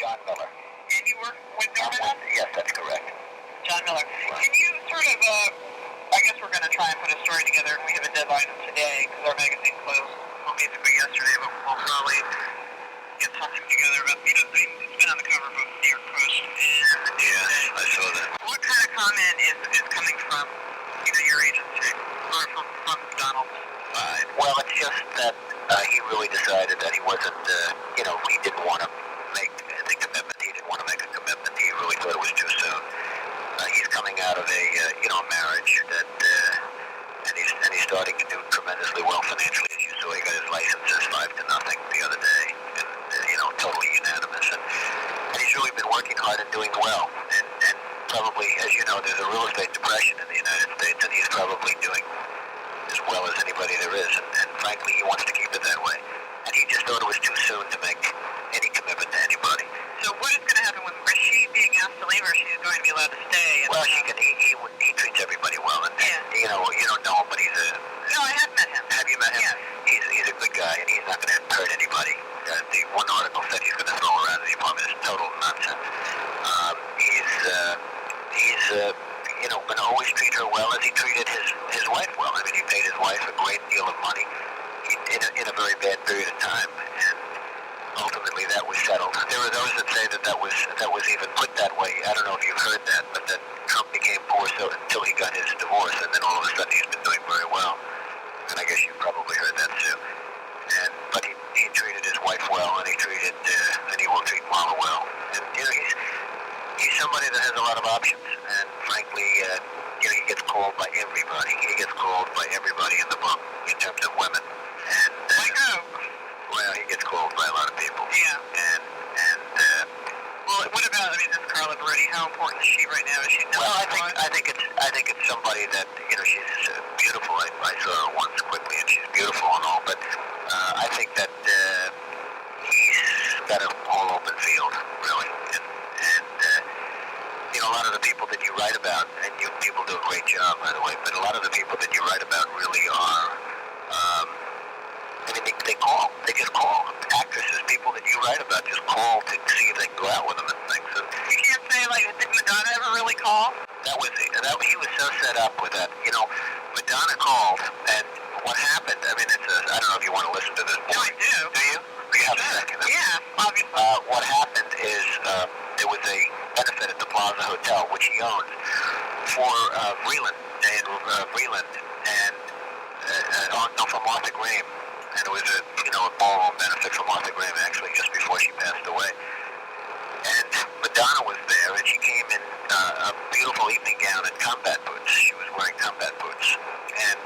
John Miller. And you work with Norman? Yes, that's correct. John Miller. Right. Can you sort of, I guess we're going to try and put a story together, and we have a deadline today because our magazine closed, well, basically yesterday, but we'll probably get something together about, it's been on the cover of both New York Post and the Yes, I saw that. What kind of comment is coming from your agency or from Donald's side? Well, it's just that he really decided that he wasn't, he didn't want to make the commitment. He didn't want to make a commitment. He really thought it was too soon. He's coming out of a marriage that, and he's starting to do tremendously well financially. As you saw, he got his licenses 5-0 the other day, and totally unanimous. And he's really been working hard and doing well. And probably, as you know, there's a real estate depression in the United States, and he's probably doing as well as anybody there is. And frankly, he wants to keep it that way. And he just thought it was too soon to make any commitment to anybody. So what is going to happen is she being asked to leave, or she's going to be allowed to stay? Well, he treats everybody well, and you don't know him, but he's a... No, I have met him. Have you met him? Yes. He's a good guy, and he's not going to hurt anybody. The one article said he's going to throw around in the apartment is total nonsense. He's going to always treat her well as he treated his wife well. I mean, he paid his wife a great deal of money in a very bad period of time, and ultimately that was settled. There are those that say that was even put that way. I don't know if you've heard that, but that Trump became poor until he got his divorce, and then all of a sudden he's been doing very well. And I guess you've probably heard that too. But he treated his wife well, and and he will treat Marla well. And he's somebody that has a lot of options, and frankly, he gets called by everybody. He gets called by everybody in the book in terms of women. And like who? Well, he gets called by a lot of people. Yeah. Well, what about this Carla Bruni? How important is she right now? Is she? Well, I think it's somebody that she's beautiful. I saw her once quickly, and she's beautiful and all. But I think that he's got a whole open field, really. And a lot of the people that you write about, and you people do a great job, by the way. But a lot of the people that you write about really are. They call. They just call. Actresses, people that you write about, just call to see if they can go out with them and things. And you can't say, did Madonna ever really call? He was so set up with that. Madonna called, and what happened, I don't know if you want to listen to this. No, I do. Do you? You have a second. Yeah, obviously. What happened is there was a benefit at the Plaza Hotel, which he owns, for Vreeland, Vreeland, and for Martha Graham. And it was a ballroom benefit for Martha Graham, actually, just before she passed away. And Madonna was there, and she came in a beautiful evening gown and combat boots. She was wearing combat boots. And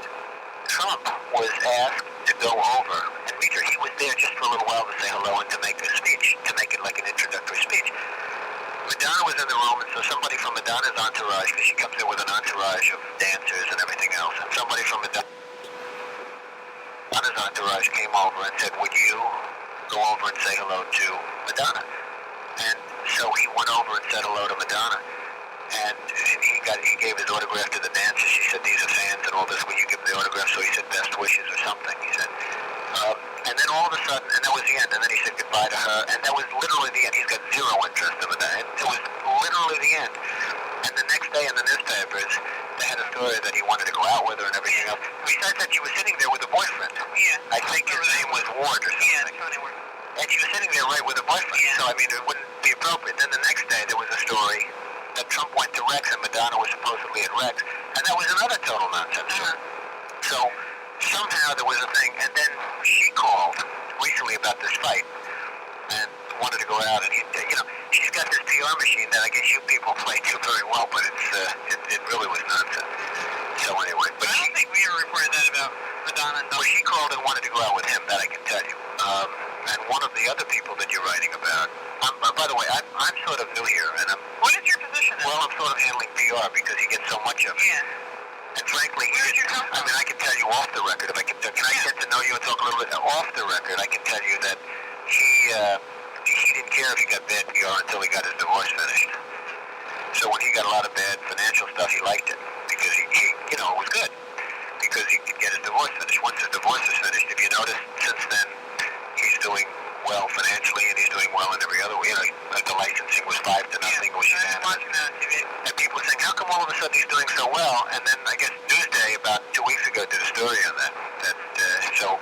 Trump was asked to go over and meet her. He was there just for a little while to say hello and to make a speech, to make it like an introductory speech. Madonna was in the room, and so somebody from Madonna's entourage, because she comes in with an entourage of dancers and everything else, and somebody from Madonna's entourage came over and said, would you go over and say hello to Madonna? And so he went over and said hello to Madonna. And he gave his autograph to the dancers. She said, these are fans and all this. Will you give them the autograph? So he said, best wishes or something. He said, and then all of a sudden, and that was the end. And then he said goodbye to her. And that was literally the end. He's got zero interest in Madonna. It was literally the end. And the next day in the newspapers, they had a story that he wanted to go out with her and everything else. Besides that, she was sitting there with a boyfriend. Yeah. I think his name was Ward or something. Yeah, Tony Ward. And she was sitting there right with a boyfriend. Yeah. So, it wouldn't be appropriate. Then the next day, there was a story that Trump went to Rex and Madonna was supposedly at Rex. And that was another total nonsense. Uh-huh. So somehow there was a thing. And then she called recently about this fight and wanted to go out. And, she's got this PR machine that I guess you people play too very well, but it really was nonsense. So anyway. But I don't think we ever reported that about Madonna. Well, she called and wanted to go out with him, that I can tell you. And one of the other people that you're writing about, by the way, I'm sort of new here, and what is your position now? Well, I'm sort of handling PR because he gets so much of it. Yeah. And frankly, where did you come from? I can tell you off the record, if I can I get to know you and talk a little bit off the record, I can tell you that he didn't care if he got bad PR until he got his divorce finished. So when he got a lot of bad financial stuff, he liked it because he it was good because he could get his divorce finished. Once his divorce is finished, if you notice, since then, he's doing well financially and he's doing well in every other way. Like the licensing was 5-0, it was unanimous. Watching that on TV. And people saying, how come all of a sudden he's doing so well? And then I guess Newsday about 2 weeks ago did a story on that. So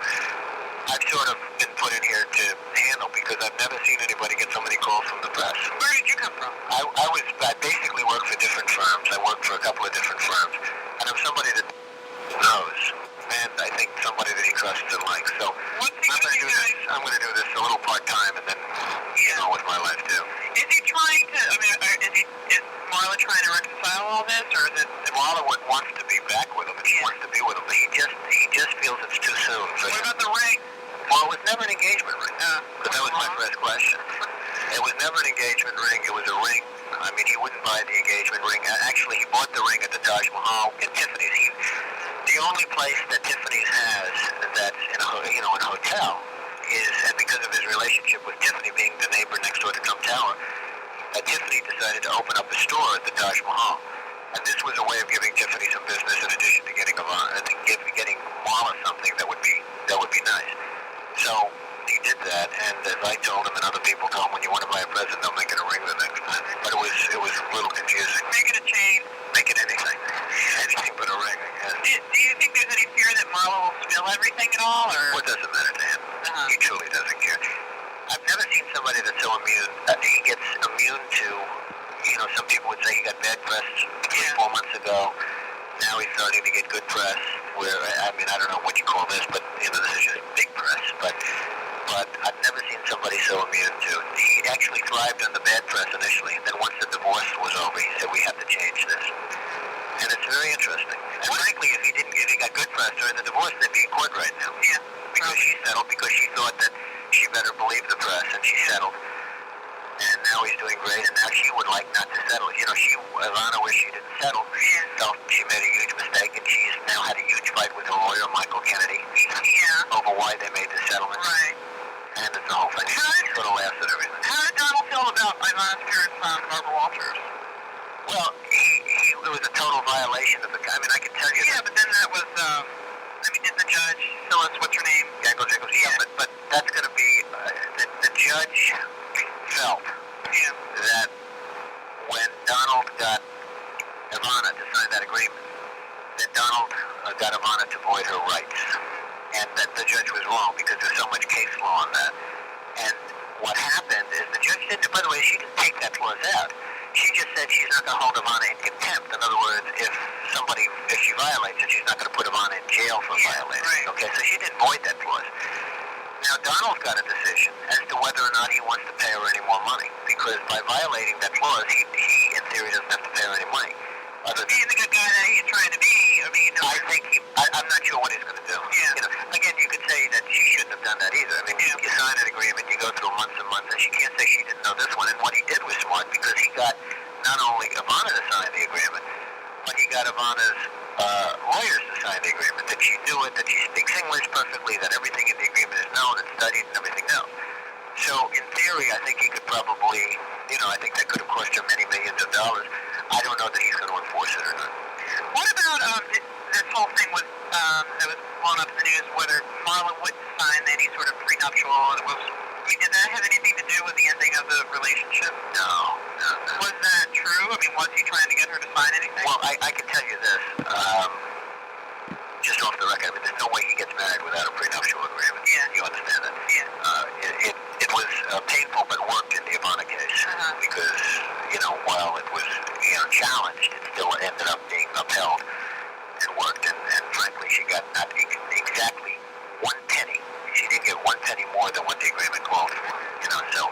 I've sort of been put in here to handle because I've never seen anybody get so many calls from the press. Where did you come from? I basically work for different firms. I work for a couple of different firms. And I'm somebody that knows. And I think somebody that he trusts and likes. So What's he going to be doing? I'm going to do this a little part-time and then, with my life too. Is he trying to, is Marla trying to reconcile all this, or is it? Marla wants to be back with him, and she wants to be with him, but he just feels it's too soon. What about the ring? Well, it was never an engagement ring. But that was my first question. It was never an engagement ring. It was a ring. I mean, he wouldn't buy the engagement ring. Actually, he bought the ring at the Taj Mahal in Tiffany's. The only place that Tiffany's has that's in a hotel is, and because of his relationship with Tiffany being the neighbor next door to Trump Tower, Tiffany decided to open up a store at the Taj Mahal. And this was a way of giving Tiffany some business in addition to getting Marla something that would be nice. So he did that, and as I told him and other people told him, when you want to buy a present, they'll make it a ring the next time. But it was a little confusing. Make it a chain. Make it anything but a ring, I guess. Do you think there's any fear that Marla will spill everything at all, or? Well, it doesn't matter to him. He truly doesn't care. I've never seen somebody that's so immune. He gets immune to, some people would say he got bad press 3-4 months ago. Now he's starting to get good press. I don't know what you call this, but this is just big press. But I've never seen somebody so immune to. He actually thrived on the bad press initially. Then once the divorce was over, he said, we have to change this. And it's very interesting. And frankly, if he got good press during the divorce, they'd be in court right now. Yeah. Because she settled, because she thought that she better believe the press, and she settled. And now he's doing great, and now she would like not to settle. Ivana wished she didn't settle. She felt she made a huge mistake, and she's now had a huge fight with her lawyer, Michael Kennedy, over why they made the settlement. Right. And it's the whole thing. He sort of laughs at everything. How did Donald feel about Ivana's parents, Barbara Walters? Well, it was a total violation of the. I can tell you. Yeah, but then that was. Did the judge, Phyllis, what's her name? Jacobs. Yeah, but that's going to be the judge felt that when Donald got Ivana to sign that agreement, that Donald got Ivana to void her rights, and that the judge was wrong because there's so much case law on that. And what happened is the judge did. By the way, she didn't take that clause out. She just said she's not going to hold Ivana in contempt. In other words, if she violates it, she's not going to put Ivana in jail for violating it. Right. Okay, so she didn't void that clause. Now, Donald's got a decision as to whether or not he wants to pay her any more money, because by violating that clause, he in theory, doesn't have to pay her any money. Being the good guy that he's trying to be, I think I'm not sure what he's going to do. Yeah. Again, you could say that she shouldn't have done that either. You sign an agreement, you go through months and months, and she can't say she didn't know this one. And what he did was smart, because he got not only Ivana to sign the agreement, but he got Ivana's lawyers to sign the agreement, that she knew it, that she speaks English perfectly, that everything in the agreement is known and studied and everything else. So, in theory, I think he could probably, I think that could have cost him many millions of dollars. I don't know that he's going to enforce it or not. What about this whole thing with that was blown up in the news, whether Marla wouldn't sign any sort of prenuptial? Did that have anything to do with the ending of the relationship? No. Was that true? Was he trying to get her to sign anything? Well, I can tell you this, just off the record. There's no way he gets married without a prenuptial agreement. Yeah. You understand that? Yeah. It was painful, but worked in the Ivana case, because, while it was, challenged, it still ended up being upheld and worked. And frankly, she got not exactly 1 penny. She didn't get 1 penny more than what the agreement called for. So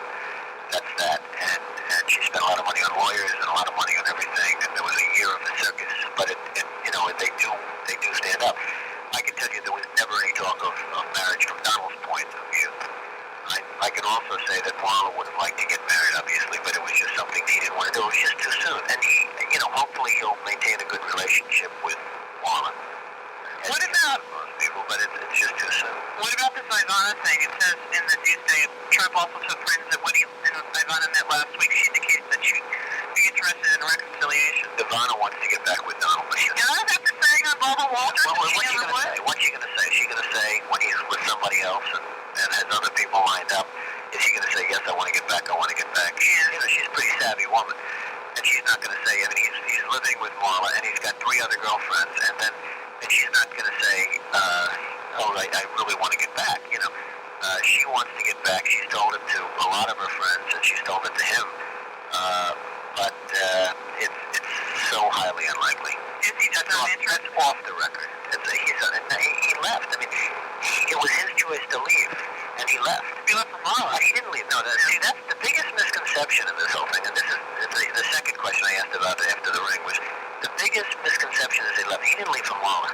that's that. And she spent a lot of money on lawyers and a lot of money on everything. And there was a year of the circus, but they do stand up. I can tell you there was never any talk of marriage from Donald's point of view. I can also say that Marla would have liked to get married, obviously, but it was just something he didn't want to do. It was just too soon. And he, hopefully he'll maintain a good relationship with Marla. What about most people? But it's just too soon. What about this Ivana thing? It says in the Newsday, Trump also told friends that when he and Ivana met last week, she indicated that she'd be interested in reconciliation. Ivana wants to get back with Donald. She does after saying on Barbara Walters. Well, What's what's she going to say? What's she going to say? Is she going to say when he's with somebody else and has other people lined up? Is she going to say, yes, I want to get back, I want to get back? She's a pretty savvy woman. And she's not going to say, I mean, he's living with Marla, and he's got 3 other girlfriends, and she's not going to say, I really want to get back, she wants to get back. She's told it to a lot of her friends, and she's told it to him. But it's so highly unlikely. That's off the record. He left. I mean, it was his choice to leave, and he left. He left for Marla. He didn't leave. No, see, that's the biggest misconception in this whole thing, and this is the second question I asked about after the ring was, the biggest misconception is he left. He didn't leave for Marla.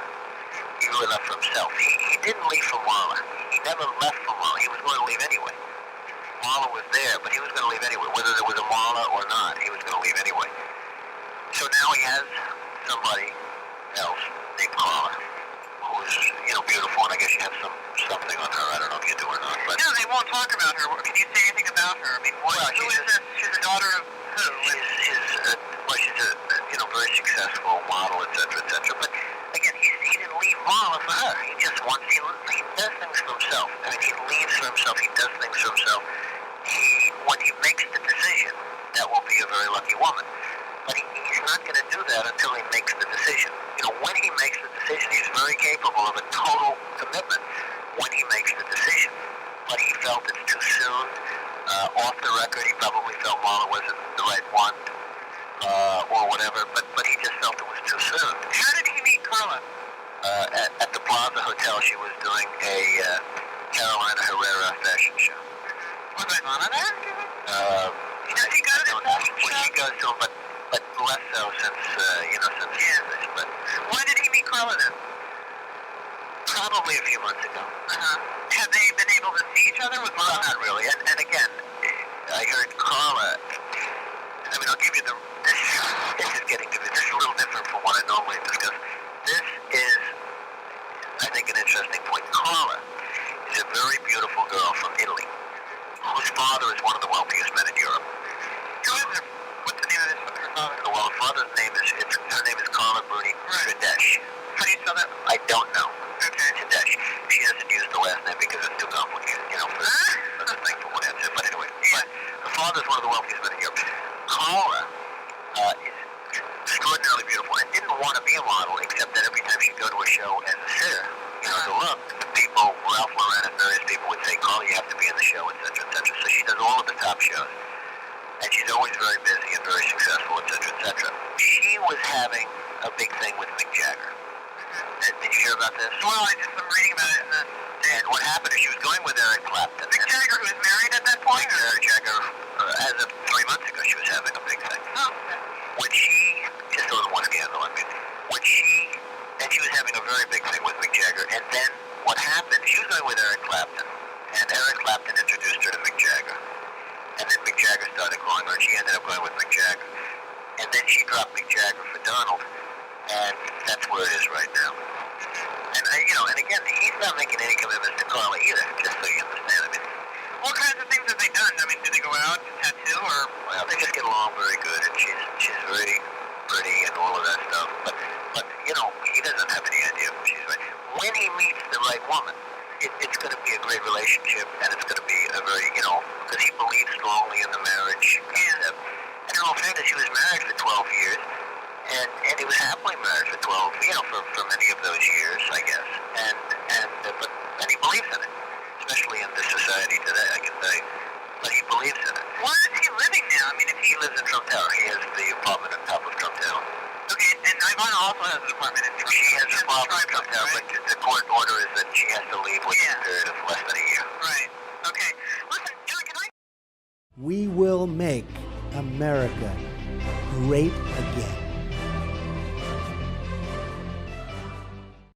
He really left for himself. He didn't leave for Marla. He never left for Marla. He was going to leave anyway. Marla was there, but he was going to leave anyway. Whether there was a Marla or not, he was going to leave anyway. So now he has somebody else named Carla, who's, beautiful, and I guess you have something on her. I don't know if you do or not. But no, they won't talk about her. Can you say anything about her? I mean, who is this? She's the daughter of who? She's a very successful model, etc., etc. But again, he didn't leave Marla for her. He just wants, he does things for himself. I mean, he leaves for himself. He does things for himself. When he makes the decision, that will be a very lucky woman. But he's not going to do that until he makes the decision. When he makes the decision, he's very capable of a total commitment when he makes the decision. But he felt it's too soon. Off the record, he probably felt Marla wasn't the right one, or whatever, but he just felt it was too soon. How did he meet Carla? At the Plaza Hotel, she was doing a Carolina Herrera fashion show. Was Ivana there? Does he go to the fashion show? Well, she goes to him, but less so since this. But when did he meet Carla then? Probably a few months ago. Have they been able to see each other? Well, not really. And again, I heard Carla. I mean, I'll give you this is getting to be. This is a little different from what I normally discuss. This is, I think, an interesting point. Carla is a very beautiful girl from Italy, whose father is one of the wealthiest men in Europe. What's the name of her father? Well, her father's name her name is Carla Bruni Tedeschi. How do you spell that? I don't know. Okay. Tedeschi. She doesn't use the last name because it's too complicated, for the thing, for what answer. But anyway, her father's one of the wealthiest men in Europe. Carla is extraordinarily beautiful and didn't want to be a model, except that every time she'd go to a show as a sitter, to look, people, Ralph Lauren and various people would say, Carla, you have to be in the show, etc., etc. So she does all of the top shows. And she's always very busy and very successful, etc., etc. She was having a big thing with Mick Jagger. Did you hear about this? Well, I'm reading about it. And what happened is she was going with Eric Clapton. Mick Jagger, who was married at that point? Mick Jagger, as of 3 months ago, she was having a big thing. Oh, okay. When she, just a little one scandal, I mean, she was having a very big thing with Mick Jagger. And then what happened, she was going with Eric Clapton. And Eric Clapton introduced her to Mick Jagger. And then Mick Jagger started calling her, and she ended up going with Mick Jagger. And then she dropped Mick Jagger for Donald, and that's where it is right now. And and again, he's not making any commitments to Carla either, just so you understand. I mean, what kinds of things have they done? I mean, do they go out to tattoo, or? Well, they just get along very good, and she's very pretty and all of that stuff. But he doesn't have any idea if she's right. When he meets the right woman, it's going to be a great relationship, and it's going to be a very, because he believes strongly in the marriage concept. And in all fairness, he was married for 12 years, and he was happily married for 12, for many of those years, I guess. And he believes in it, especially in this society today, I can say. But he believes in it. Where is he living now? I mean, if he lives in Trump Tower, he has the apartment on top of Trump Tower. Okay, and Ivana also has an apartment in Trump Tower. She has an apartment in Trump Tower, but the court order is that she has to leave within a period of less than a year. Right. Okay. Listen, John, can I? We will make America great again.